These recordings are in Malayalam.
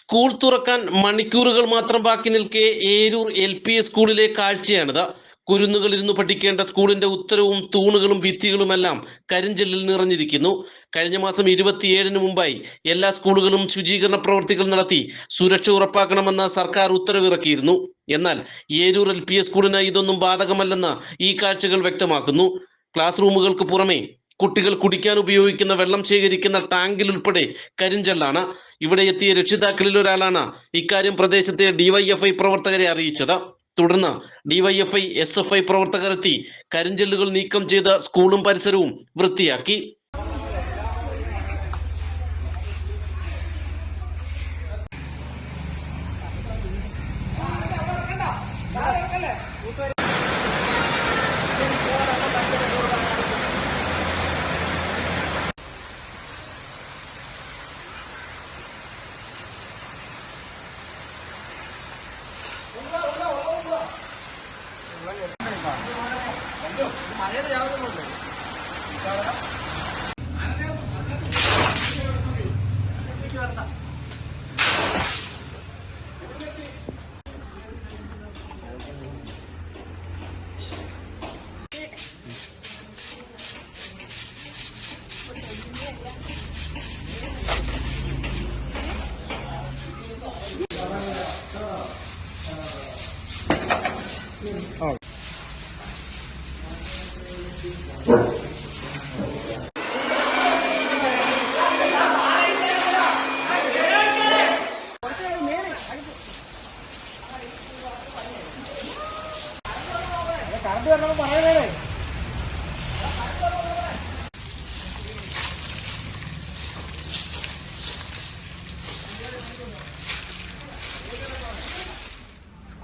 സ്കൂൾ തുറക്കാൻ മണിക്കൂറുകൾ മാത്രം ബാക്കി നിൽക്കെ ഏരൂർ LP സ്കൂളിലെ കാഴ്ചയാണിത്. കുരുന്നുകളിരുന്ന് പഠിക്കേണ്ട സ്കൂളിന്റെ ഉത്തരവും തൂണുകളും ഭിത്തികളുമെല്ലാം കരിഞ്ചല്ലിൽ നിറഞ്ഞിരിക്കുന്നു. കഴിഞ്ഞ മാസം 27-ന് മുമ്പായി എല്ലാ സ്കൂളുകളും ശുചീകരണ പ്രവർത്തികൾ നടത്തി സുരക്ഷ ഉറപ്പാക്കണമെന്ന സർക്കാർ ഉത്തരവിറക്കിയിരുന്നു. എന്നാൽ ഏരൂർ LP സ്കൂളിന് ഇതൊന്നും ബാധകമല്ലെന്ന് ഈ കാഴ്ചകൾ വ്യക്തമാക്കുന്നു. ക്ലാസ് റൂമുകൾക്ക് പുറമെ കുട്ടികൾ കുടിക്കാൻ ഉപയോഗിക്കുന്ന വെള്ളം ശേഖരിക്കുന്ന ടാങ്കിൽ ഉൾപ്പെടെ കരിഞ്ചല്ലാണ്. ഇവിടെ എത്തിയ രക്ഷിതാക്കളിൽ ഒരാളാണ് ഇക്കാര്യം പ്രദേശത്തെ DYFI പ്രവർത്തകരെ അറിയിച്ചത്. തുടർന്ന് DYFI SFI പ്രവർത്തകർ എത്തി കരിഞ്ചല്ലുകൾ നീക്കം ചെയ്ത് സ്കൂളും പരിസരവും വൃത്തിയാക്കി.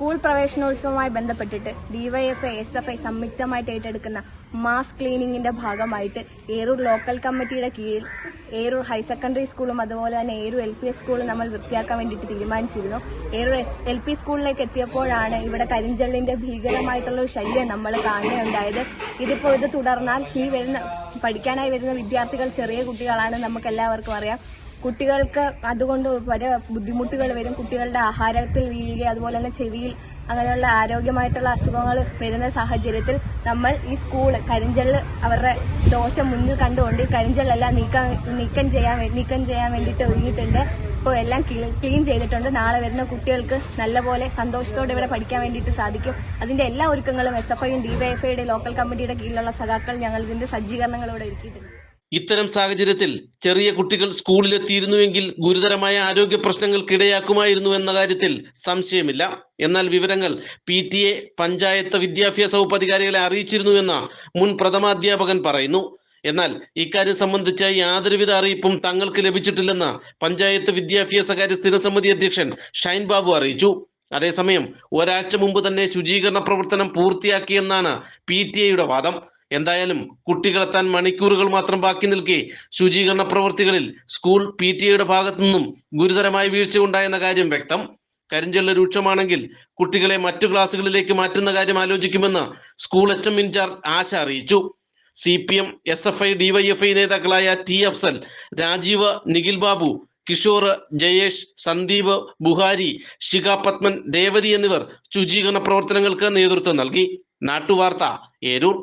സ്കൂൾ പ്രവേശനോത്സവവുമായി ബന്ധപ്പെട്ടിട്ട് DYFI SFI സംയുക്തമായിട്ട് ഏറ്റെടുക്കുന്ന മാസ് ക്ലീനിങ്ങിന്റെ ഭാഗമായിട്ട് ഏരൂർ ലോക്കൽ കമ്മിറ്റിയുടെ കീഴിൽ ഏരൂർ ഹയർ സെക്കൻഡറി സ്കൂളും അതുപോലെ തന്നെ ഏരൂർ LP സ്കൂളും നമ്മൾ വൃത്തിയാക്കാൻ വേണ്ടിയിട്ട് തീരുമാനിച്ചിരുന്നു. ഏരൂർ LP സ്കൂളിലേക്ക് എത്തിയപ്പോഴാണ് ഇവിടെ കരിഞ്ചള്ളിന്റെ ഭീകരമായിട്ടുള്ള ഒരു ശല്യം നമ്മൾ കാണുകയുണ്ടായത്. ഇത് തുടർന്നാൽ പഠിക്കാനായി വരുന്ന വിദ്യാർത്ഥികൾ ചെറിയ കുട്ടികളാണ്, നമുക്ക് എല്ലാവർക്കും അറിയാം. കുട്ടികൾക്ക് അതുകൊണ്ട് പല ബുദ്ധിമുട്ടുകൾ വരും. കുട്ടികളുടെ ആഹാരത്തിൽ വീഴുക, അതുപോലെ തന്നെ ചെവിയിൽ അങ്ങനെയുള്ള ആരോഗ്യമായിട്ടുള്ള അസുഖങ്ങൾ വരുന്ന സാഹചര്യത്തിൽ നമ്മൾ ഈ സ്കൂൾ കരിഞ്ചല്ല് അവരുടെ ദോഷം മുന്നിൽ കണ്ടുകൊണ്ട് ഈ കരിഞ്ചല്ലെല്ലാം നീക്കം ചെയ്യാൻ വേണ്ടിയിട്ട് ഒരുങ്ങിയിട്ടുണ്ട്. ഇപ്പോൾ എല്ലാം ക്ലീൻ ചെയ്തിട്ടുണ്ട്. നാളെ വരുന്ന കുട്ടികൾക്ക് നല്ലപോലെ സന്തോഷത്തോടെ ഇവിടെ പഠിക്കാൻ വേണ്ടിയിട്ട് സാധിക്കും. അതിന്റെ എല്ലാ ഒരുക്കങ്ങളും SFIയും DYFIയുടെ ലോക്കൽ കമ്മിറ്റിയുടെ കീഴിലുള്ള സഖാക്കൾ ഞങ്ങൾ ഇതിന്റെ സജ്ജീകരണങ്ങൾ ഇവിടെ ഒരുക്കിയിട്ടുണ്ട്. ഇത്തരം സാഹചര്യത്തിൽ ചെറിയ കുട്ടികൾ സ്കൂളിലെത്തിയിരുന്നുവെങ്കിൽ ഗുരുതരമായ ആരോഗ്യ പ്രശ്നങ്ങൾക്കിടയാക്കുമായിരുന്നു എന്ന കാര്യത്തിൽ സംശയമില്ല. എന്നാൽ വിവരങ്ങൾ PTA പഞ്ചായത്ത് വിദ്യാഭ്യാസ വകുപ്പ് അധികാരികളെ അറിയിച്ചിരുന്നുവെന്ന് മുൻ പ്രഥമാധ്യാപകൻ പറയുന്നു. എന്നാൽ ഇക്കാര്യം സംബന്ധിച്ച യാതൊരുവിധ അറിയിപ്പും തങ്ങൾക്ക് ലഭിച്ചിട്ടില്ലെന്ന് പഞ്ചായത്ത് വിദ്യാഭ്യാസകാര്യ സ്ഥിരസമിതി അധ്യക്ഷൻ ഷൈൻ ബാബു അറിയിച്ചു. അതേസമയം ഒരാഴ്ച മുമ്പ് തന്നെ ശുചീകരണ പ്രവർത്തനം പൂർത്തിയാക്കിയെന്നാണ് PTAയുടെ വാദം. എന്തായാലും കുട്ടികളെത്താൻ മണിക്കൂറുകൾ മാത്രം ബാക്കി നിൽക്കെ ശുചീകരണ പ്രവൃത്തികളിൽ സ്കൂൾ PTAയുടെ ഭാഗത്തു നിന്നും ഗുരുതരമായ വീഴ്ച ഉണ്ടായെന്ന കാര്യം വ്യക്തം. കരിഞ്ചല്ല് രൂക്ഷമാണെങ്കിൽ കുട്ടികളെ മറ്റു ക്ലാസുകളിലേക്ക് മാറ്റുന്ന കാര്യം ആലോചിക്കുമെന്ന് സ്കൂൾ HM ഇൻചാർജ് ആശ അറിയിച്ചു. CPM SFI DYFI നേതാക്കളായ T അഫ്സൽ, രാജീവ്, നിഖിൽ ബാബു, കിഷോർ, ജയേഷ്, സന്ദീപ്, ബുഹാരി, ശിഖ പത്മൻ, രേവതി എന്നിവർ ശുചീകരണ പ്രവർത്തനങ്ങൾക്ക് നേതൃത്വം നൽകി. നാട്ടുവാർത്ത, ഏരൂർ.